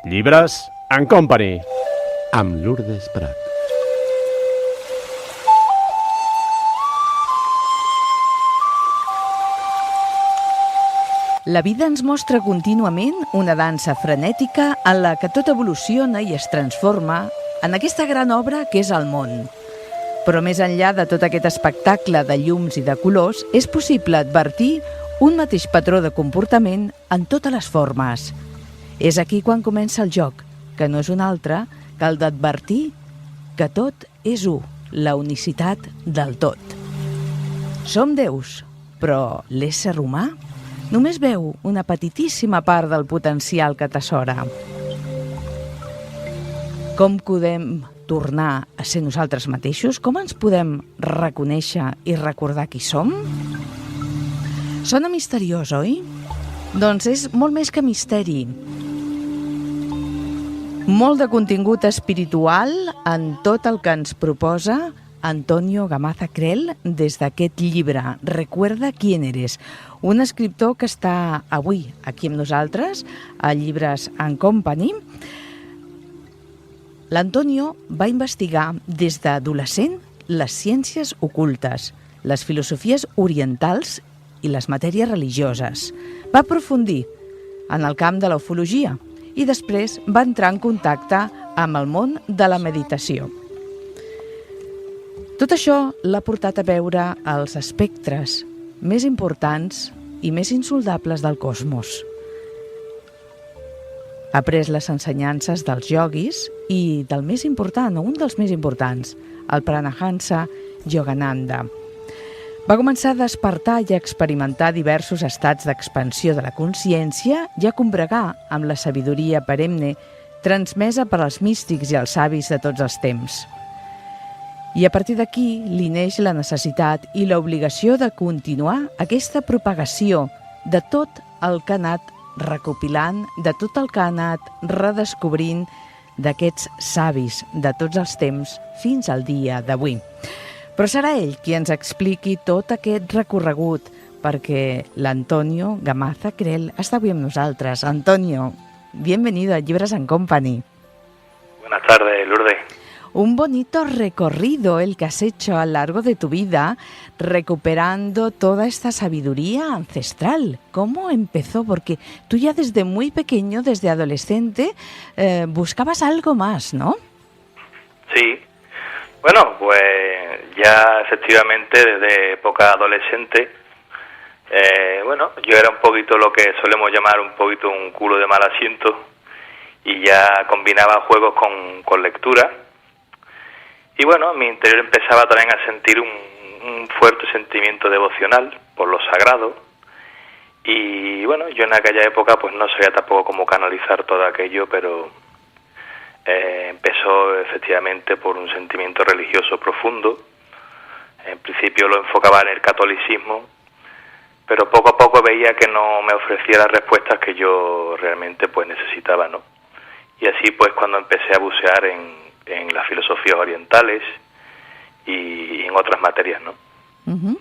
Llibres and Company. Amb Lourdes Prat. La vida ens mostra contínuament una dansa frenètica en la que tot evoluciona i es transforma en aquesta gran obra que és el món. Però més enllà de tot aquest espectacle de llums i de colors, és possible advertir un mateix patró de comportament en totes les formes. És aquí quan comença el joc, que no és un altre que el d'advertir que tot és u, la unicitat del tot. Som déus, però l'ésser humà només veu una petitíssima part del potencial que atessora. Com podem tornar a ser nosaltres mateixos? Com ens podem reconèixer i recordar qui som? Sona misteriós, oi? Doncs és molt més que misteri. Molt de contingut espiritual en tot el que ens proposa Antonio Gamaza Creel des d'aquest llibre, Recuerda quién eres, un escriptor que està avui aquí amb nosaltres a Llibres and Company. L'Antonio va investigar des d'adolescent les ciències ocultes, les filosofies orientals i les matèries religioses. Va aprofundir en el camp de la ufologia i després va entrar en contacte amb el món de la meditació. Tot això l'ha portat a veure els espectres més importants i més insoldables del cosmos. Ha après les ensenyances dels yogis i del més important, o un dels més importants, el Paramahansa Yogananda. Va començar a despertar i a experimentar diversos estats d'expansió de la consciència i a combregar amb la sabidoria perenne transmesa per als místics i els savis de tots els temps. I a partir d'aquí li neix la necessitat i l'obligació de continuar aquesta propagació de tot el que ha anat recopilant, de tot el que ha anat redescobrint d'aquests savis de tots els temps fins al dia d'avui. Però serà ell qui ens expliqui tot aquest recorregut, perquè l'Antonio Gamaza Creel està avui amb nosaltres. Antonio, bienvenido a Llibres and Company. Buenas tardes, Lourdes. Un bonito recorrido el que has hecho a lo largo de tu vida, recuperando toda esta sabiduría ancestral. ¿Cómo empezó? Porque tú ya desde muy pequeño, desde adolescente, buscabas algo más, ¿no? Sí. Bueno, pues ya efectivamente desde época adolescente, yo era un poquito lo que solemos llamar un poquito un culo de mal asiento y ya combinaba juegos con lectura. Y bueno, en mi interior empezaba también a sentir un fuerte sentimiento devocional por lo sagrado. Y bueno, yo en aquella época pues no sabía tampoco cómo canalizar todo aquello, pero empezó efectivamente por un sentimiento religioso profundo. En principio lo enfocaba en el catolicismo, pero poco a poco veía que no me ofrecía las respuestas que yo realmente pues necesitaba, ¿no? Y así pues cuando empecé a bucear en las filosofías orientales y en otras materias, ¿no? Uh-huh.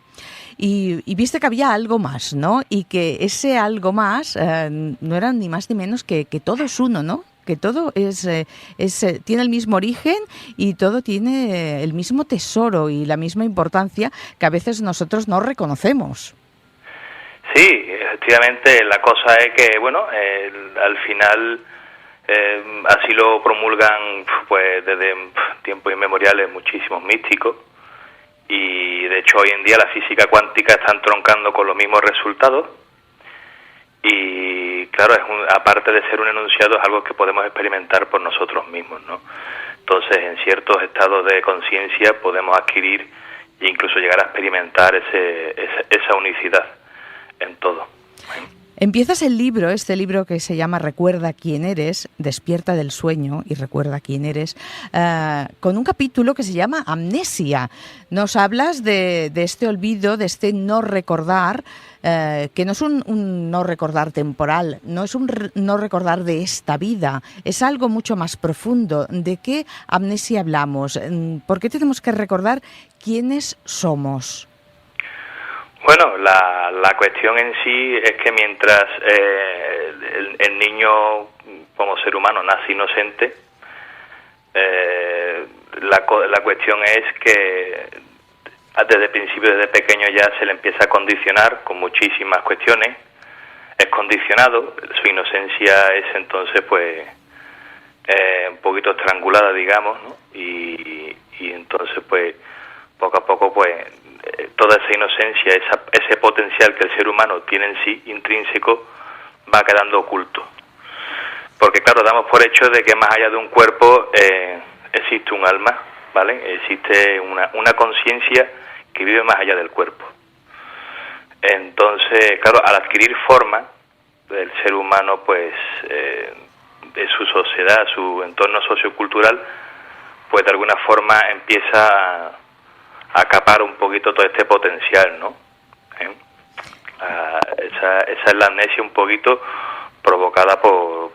Y viste que había algo más, ¿no? Y que ese algo más no era ni más ni menos que todo es uno, ¿no? Que todo tiene el mismo origen y todo tiene el mismo tesoro y la misma importancia que a veces nosotros no reconocemos. Sí, efectivamente, la cosa es que, bueno, al final así lo promulgan pues desde tiempos inmemoriales muchísimos místicos y de hecho hoy en día la física cuántica está entroncando con los mismos resultados y claro, aparte de ser un enunciado es algo que podemos experimentar por nosotros mismos, ¿no? Entonces en ciertos estados de conciencia podemos adquirir e incluso llegar a experimentar esa unicidad en todo. Empiezas el libro, este libro que se llama Recuerda quién eres, despierta del sueño y recuerda quién eres, con un capítulo que se llama Amnesia. Nos hablas de este olvido, de este no recordar, que no es un no recordar temporal, no es un no recordar de esta vida, es algo mucho más profundo. ¿De qué amnesia hablamos? ¿Por qué tenemos que recordar quiénes somos? Bueno, la cuestión en sí es que mientras el niño como ser humano nace inocente, la cuestión es que desde el principio, desde pequeño ya se le empieza a condicionar con muchísimas cuestiones, es condicionado, su inocencia es entonces pues un poquito estrangulada, digamos, ¿no? Y entonces pues poco a poco pues toda esa inocencia, ese potencial que el ser humano tiene en sí, intrínseco, va quedando oculto. Porque claro, damos por hecho de que más allá de un cuerpo existe un alma, ¿vale? Existe una conciencia que vive más allá del cuerpo. Entonces, claro, al adquirir forma, el ser humano, pues, de su sociedad, su entorno sociocultural, pues de alguna forma empieza a acapar un poquito todo este potencial, ¿no? Esa es la amnesia un poquito provocada por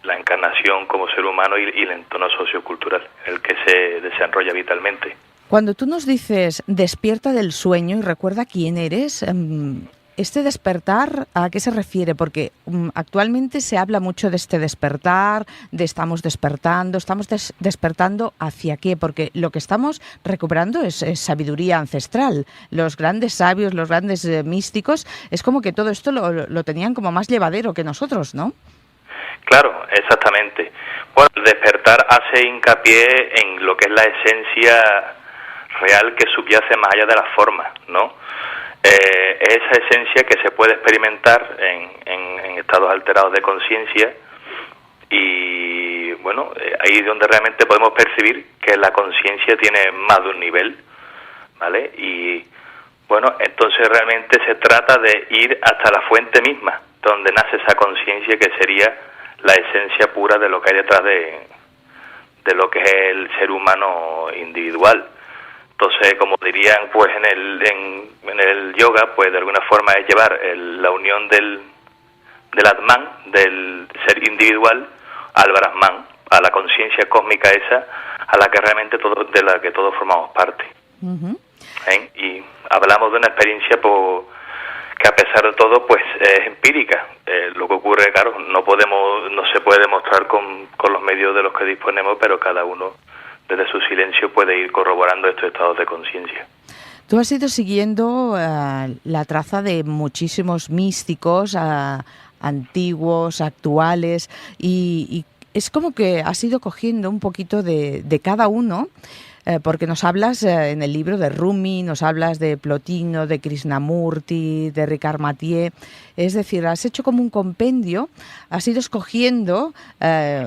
la encarnación como ser humano y el entorno sociocultural en el que se desarrolla vitalmente. Cuando tú nos dices despierta del sueño y recuerda quién eres, ¿este despertar a qué se refiere? Porque actualmente se habla mucho de este despertar, de estamos despertando ¿hacia qué? Porque lo que estamos recuperando es sabiduría ancestral. Los grandes sabios, los grandes místicos, es como que todo esto lo tenían como más llevadero que nosotros, ¿no? Claro, exactamente. Bueno, el despertar hace hincapié en lo que es la esencia real que subyace más allá de la forma, ¿no? Esa esencia que se puede experimentar en estados alterados de conciencia y, bueno, ahí es donde realmente podemos percibir que la conciencia tiene más de un nivel, ¿vale? Y, bueno, entonces realmente se trata de ir hasta la fuente misma, donde nace esa conciencia que sería la esencia pura de lo que hay detrás de lo que es el ser humano individual. Entonces, como dirían pues en el yoga, pues de alguna forma es llevar la unión del Atman, del ser individual, al Brahman, a la conciencia cósmica esa, a la que realmente de la que todos formamos parte. Uh-huh. Y hablamos de una experiencia que a pesar de todo pues es empírica. Lo que ocurre, claro, no se puede demostrar con los medios de los que disponemos, pero cada uno desde su silencio puede ir corroborando estos estados de conciencia. Tú has ido siguiendo la traza de muchísimos místicos antiguos, actuales, y es como que has ido cogiendo un poquito de cada uno, porque nos hablas en el libro de Rumi, nos hablas de Plotino, de Krishnamurti, de Ricard Mathieu. Es decir, has hecho como un compendio, has ido escogiendo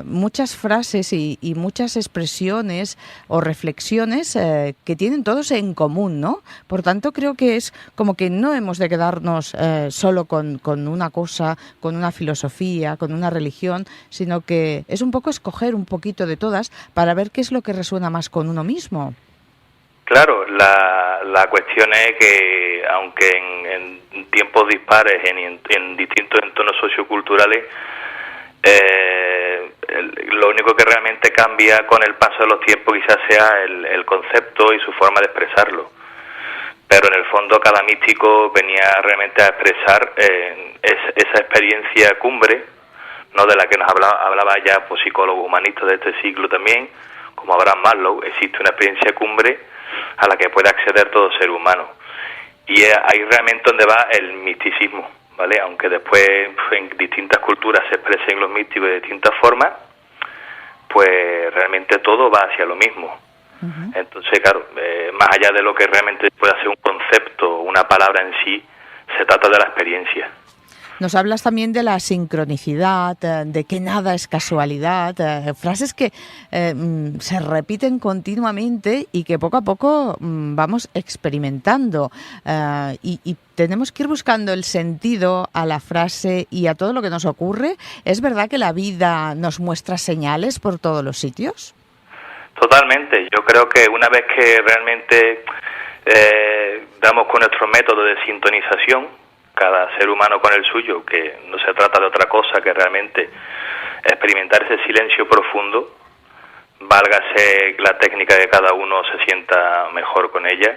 muchas frases y muchas expresiones o reflexiones que tienen todos en común, ¿no? Por tanto, creo que es como que no hemos de quedarnos solo con una cosa, con una filosofía, con una religión, sino que es un poco escoger un poquito de todas para ver qué es lo que resuena más con uno mismo. Claro, la cuestión es que, aunque en tiempos dispares, en distintos entornos socioculturales, lo único que realmente cambia con el paso de los tiempos quizás sea el concepto y su forma de expresarlo. Pero en el fondo cada místico venía realmente a expresar esa experiencia cumbre, no de la que nos hablaba ya pues, psicólogos humanistas de este siglo también, como Abraham Maslow. Existe una experiencia cumbre a la que puede acceder todo ser humano. Y es ahí realmente donde va el misticismo, ¿vale? Aunque después en distintas culturas se expresen los místicos de distintas formas, pues realmente todo va hacia lo mismo. Uh-huh. Entonces, claro, más allá de lo que realmente puede ser un concepto, una palabra en sí, se trata de la experiencia. Nos hablas también de la sincronicidad, de que nada es casualidad, frases que se repiten continuamente y que poco a poco vamos experimentando y tenemos que ir buscando el sentido a la frase y a todo lo que nos ocurre. ¿Es verdad que la vida nos muestra señales por todos los sitios? Totalmente. Yo creo que una vez que realmente damos con nuestro método de sintonización, cada ser humano con el suyo, que no se trata de otra cosa que realmente experimentar ese silencio profundo, válgase la técnica que cada uno se sienta mejor con ella,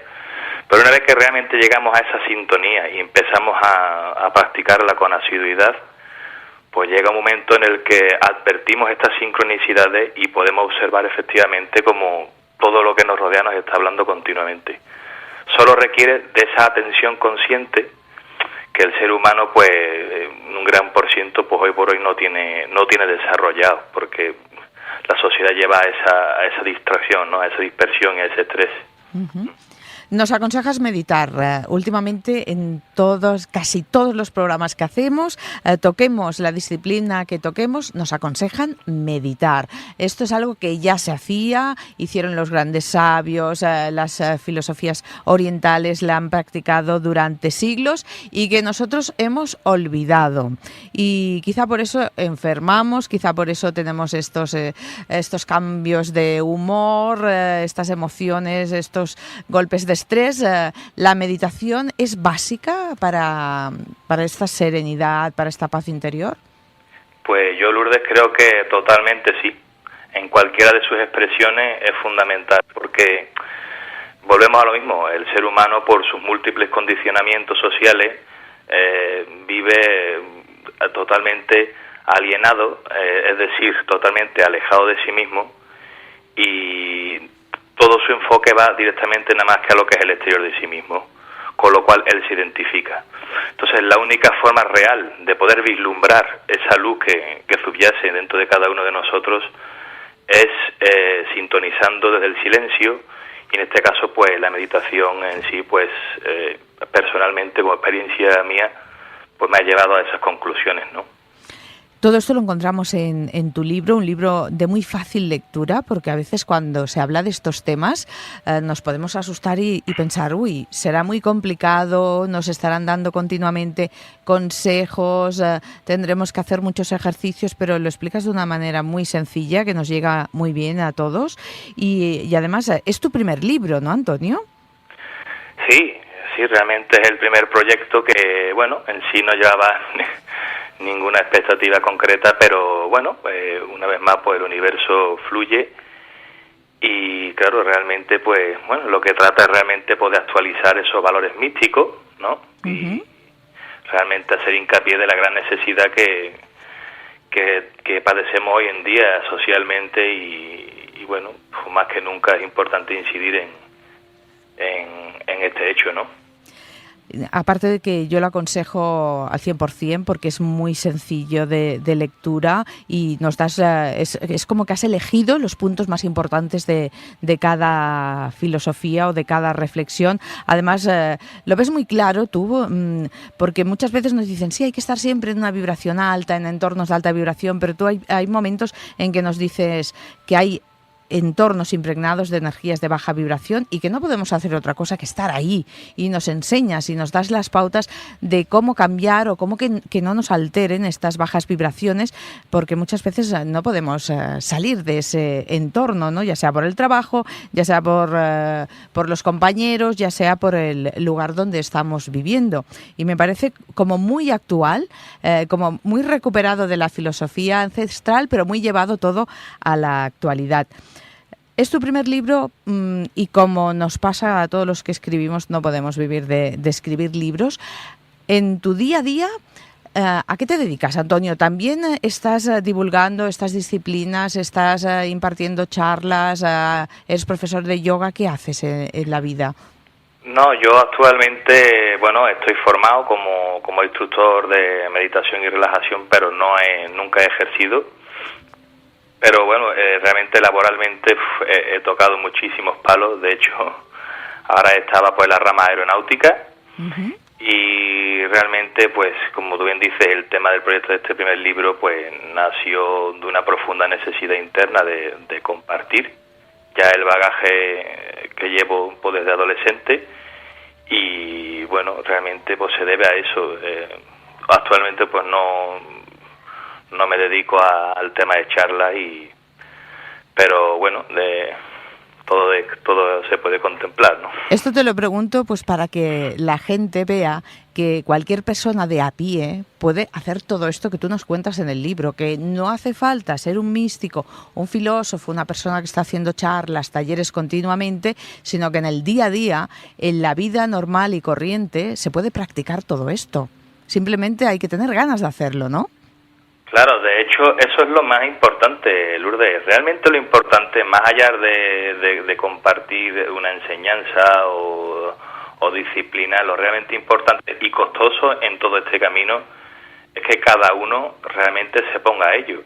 pero una vez que realmente llegamos a esa sintonía y empezamos a practicarla con asiduidad, pues llega un momento en el que advertimos estas sincronicidades y podemos observar efectivamente como todo lo que nos rodea nos está hablando continuamente. Solo requiere de esa atención consciente que el ser humano, pues, un gran por ciento, pues hoy por hoy no tiene desarrollado, porque la sociedad lleva a esa distracción, ¿no? A esa dispersión y a ese estrés. Uh-huh. Nos aconsejas meditar. Últimamente en casi todos los programas que hacemos, toquemos la disciplina que toquemos, nos aconsejan meditar. Esto es algo que ya se hacía, hicieron los grandes sabios, las filosofías orientales la han practicado durante siglos y que nosotros hemos olvidado. Y quizá por eso enfermamos, quizá por eso tenemos estos cambios de humor, estas emociones, estos golpes de estrés. La meditación es básica para esta serenidad, para esta paz interior. Pues yo, Lourdes, creo que totalmente sí. En cualquiera de sus expresiones es fundamental, porque volvemos a lo mismo. El ser humano, por sus múltiples condicionamientos sociales, vive totalmente alienado, es decir, totalmente alejado de sí mismo, y todo su enfoque va directamente nada más que a lo que es el exterior de sí mismo, con lo cual él se identifica. Entonces, la única forma real de poder vislumbrar esa luz que subyace dentro de cada uno de nosotros es sintonizando desde el silencio, y en este caso, pues, la meditación en sí, pues, personalmente, como experiencia mía, pues me ha llevado a esas conclusiones, ¿no? Todo esto lo encontramos en tu libro, un libro de muy fácil lectura, porque a veces cuando se habla de estos temas nos podemos asustar y pensar, uy, será muy complicado, nos estarán dando continuamente consejos, tendremos que hacer muchos ejercicios, pero lo explicas de una manera muy sencilla que nos llega muy bien a todos. Y además es tu primer libro, ¿no, Antonio? Sí, realmente es el primer proyecto que, bueno, en sí no llevaba ninguna expectativa concreta, pero bueno, una vez más, pues el universo fluye y claro, realmente, pues bueno, lo que trata es realmente poder actualizar esos valores místicos, ¿no? Uh-huh. Y realmente hacer hincapié de la gran necesidad que padecemos hoy en día socialmente y bueno, pues más que nunca es importante incidir en este hecho, ¿no? Aparte de que yo lo aconsejo al 100% porque es muy sencillo de lectura y nos das es como que has elegido los puntos más importantes de cada filosofía o de cada reflexión. Además, lo ves muy claro tú, porque muchas veces nos dicen, sí, hay que estar siempre en una vibración alta, en entornos de alta vibración, pero tú hay momentos en que nos dices que hay entornos impregnados de energías de baja vibración y que no podemos hacer otra cosa que estar ahí, y nos enseñas y nos das las pautas de cómo cambiar o cómo que no nos alteren estas bajas vibraciones, porque muchas veces no podemos salir de ese entorno, ¿no? Ya sea por el trabajo, ya sea por los compañeros, ya sea por el lugar donde estamos viviendo, y me parece como muy actual, como muy recuperado de la filosofía ancestral, pero muy llevado todo a la actualidad. Es tu primer libro y como nos pasa a todos los que escribimos, no podemos vivir de escribir libros. En tu día a día, ¿a qué te dedicas, Antonio? ¿También estás divulgando estas disciplinas, estás impartiendo charlas, eres profesor de yoga? ¿Qué haces en la vida? No, yo actualmente, bueno, estoy formado como instructor de meditación y relajación, pero nunca he ejercido. Pero bueno, realmente laboralmente he tocado muchísimos palos. De hecho, ahora estaba pues en la rama aeronáutica. Uh-huh. Y realmente, pues como tú bien dices, el tema del proyecto de este primer libro pues nació de una profunda necesidad interna de compartir ya el bagaje que llevo pues, desde adolescente, y bueno, realmente pues se debe a eso. Actualmente pues no me dedico al tema de charlas, pero bueno, todo se puede contemplar, ¿no? Esto te lo pregunto pues para que la gente vea que cualquier persona de a pie puede hacer todo esto que tú nos cuentas en el libro, que no hace falta ser un místico, un filósofo, una persona que está haciendo charlas, talleres continuamente, sino que en el día a día, en la vida normal y corriente, se puede practicar todo esto. Simplemente hay que tener ganas de hacerlo, ¿no? Claro, de hecho, eso es lo más importante, Lourdes. Realmente lo importante, más allá de compartir una enseñanza o disciplina, lo realmente importante y costoso en todo este camino es que cada uno realmente se ponga a ello.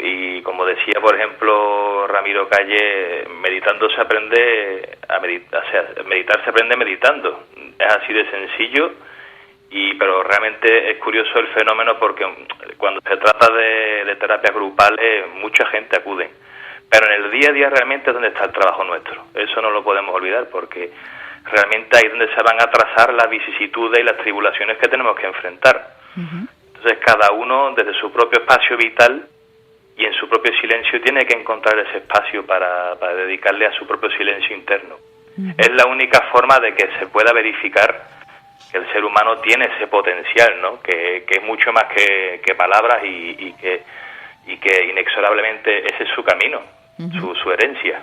Y como decía, por ejemplo, Ramiro Calle, meditando se aprende a meditar, o sea, meditar se aprende meditando. Es así de sencillo, pero realmente es curioso el fenómeno porque cuando se trata de terapias grupales, mucha gente acude. Pero en el día a día realmente es donde está el trabajo nuestro. Eso no lo podemos olvidar porque realmente ahí es donde se van a trazar las vicisitudes y las tribulaciones que tenemos que enfrentar. Uh-huh. Entonces cada uno desde su propio espacio vital y en su propio silencio tiene que encontrar ese espacio para dedicarle a su propio silencio interno. Uh-huh. Es la única forma de que se pueda verificar que el ser humano tiene ese potencial, ¿no? Que es mucho más que palabras y que inexorablemente ese es su camino, uh-huh. su herencia.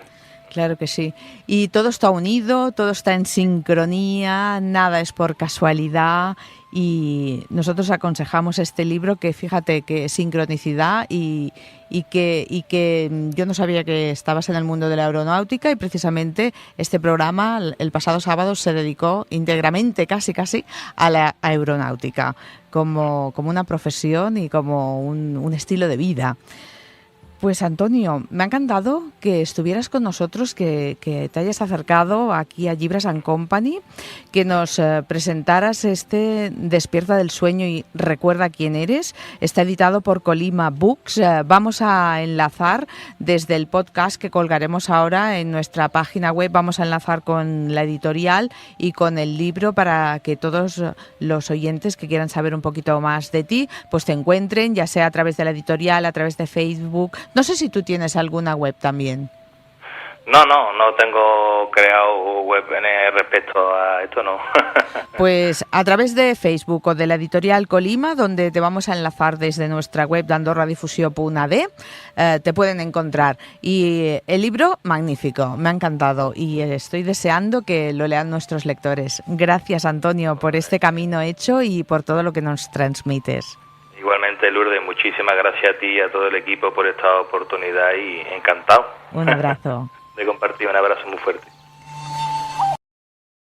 Claro que sí. Y todo está unido, todo está en sincronía, nada es por casualidad y nosotros aconsejamos este libro que fíjate que sincronicidad y que yo no sabía que estabas en el mundo de la aeronáutica y precisamente este programa el pasado sábado se dedicó íntegramente casi a la aeronáutica como una profesión y como un estilo de vida. Pues Antonio, me ha encantado que estuvieras con nosotros, que te hayas acercado aquí a Llibres & Company, que nos presentaras este Despierta del sueño y recuerda quién eres. Está editado por Colima Books. Vamos a enlazar desde el podcast que colgaremos ahora en nuestra página web, vamos a enlazar con la editorial y con el libro para que todos los oyentes que quieran saber un poquito más de ti, pues te encuentren, ya sea a través de la editorial, a través de Facebook. No sé si tú tienes alguna web también. No tengo creado web respecto a esto, no. Pues a través de Facebook o de la editorial Colima, donde te vamos a enlazar desde nuestra web d'AndorraDifusió.ad, te pueden encontrar. Y el libro, magnífico, me ha encantado y estoy deseando que lo lean nuestros lectores. Gracias, Antonio, por este camino hecho y por todo lo que nos transmites. Igualmente, Lourdes, muchísimas gracias a ti y a todo el equipo por esta oportunidad y encantado. Un abrazo. De compartir, un abrazo muy fuerte.